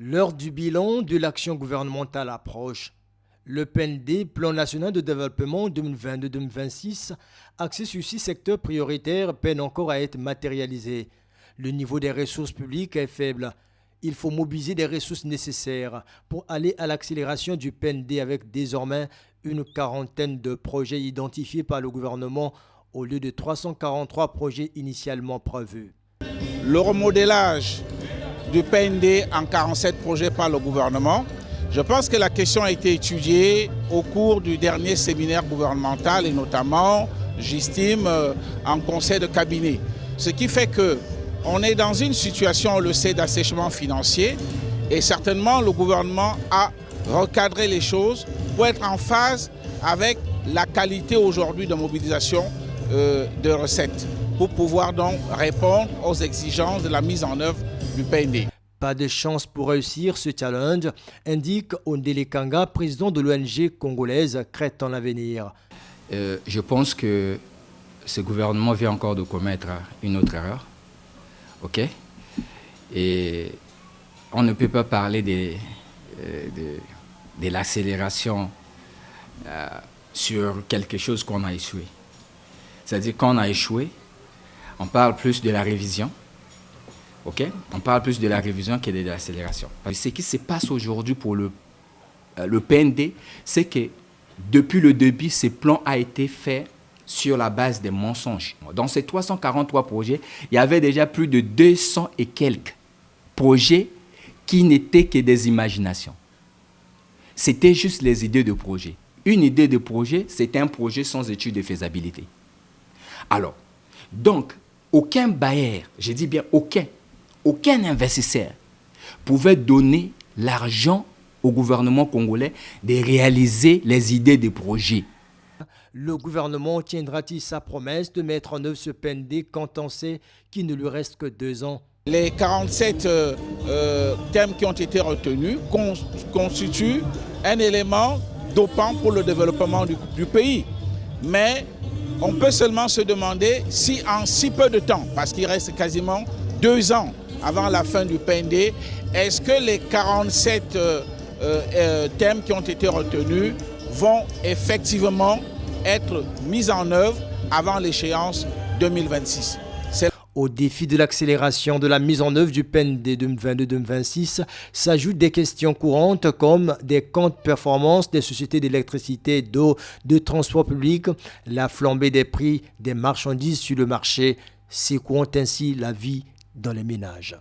L'heure du bilan de l'action gouvernementale approche. Le PND, Plan national de développement 2022-2026, axé sur 6 secteurs prioritaires, peine encore à être matérialisé. Le niveau des ressources publiques est faible. Il faut mobiliser des ressources nécessaires pour aller à l'accélération du PND avec désormais une quarantaine de projets identifiés par le gouvernement au lieu de 343 projets initialement prévus. Le remodelage du PND en 47 projets par le gouvernement. Je pense que la question a été étudiée au cours du dernier séminaire gouvernemental et notamment, j'estime, en conseil de cabinet. Ce qui fait qu'on est dans une situation, on le sait, d'assèchement financier et certainement le gouvernement a recadré les choses pour être en phase avec la qualité aujourd'hui de mobilisation de recettes pour pouvoir donc répondre aux exigences de la mise en œuvre du PND. Pas de chance pour réussir ce challenge, indique Ondele Kanga, président de l'ONG congolaise Crête en Avenir. Je pense que ce gouvernement vient encore de commettre une autre erreur. OK? Et on ne peut pas parler de l'accélération sur quelque chose qu'on a échoué. C'est-à-dire qu'on a échoué, on parle plus de la révision. Okay? On parle plus de la révision que de l'accélération. Ce qui se passe aujourd'hui pour le PND, c'est que depuis le début, ce plan a été fait sur la base des mensonges. Dans ces 343 projets, il y avait déjà plus de 200 et quelques projets qui n'étaient que des imaginations. C'était juste les idées de projet. Une idée de projet, c'est un projet sans étude de faisabilité. Alors, donc, aucun bailleur, je dis bien aucun investisseur pouvait donner l'argent au gouvernement congolais de réaliser les idées des projets. Le gouvernement tiendra-t-il sa promesse de mettre en œuvre ce PND quand on sait qu'il ne lui reste que 2 ans? Les 47 thèmes qui ont été retenus constituent un élément dopant pour le développement du pays. Mais on peut seulement se demander si en si peu de temps, parce qu'il reste quasiment 2 ans avant la fin du PND, est-ce que les 47 thèmes qui ont été retenus vont effectivement être mis en œuvre avant l'échéance 2026? Au défi de l'accélération de la mise en œuvre du PND 2022-2026 s'ajoutent des questions courantes comme des comptes performance des sociétés d'électricité, d'eau, de transport public, la flambée des prix des marchandises sur le marché, secouant ainsi la vie dans les ménages.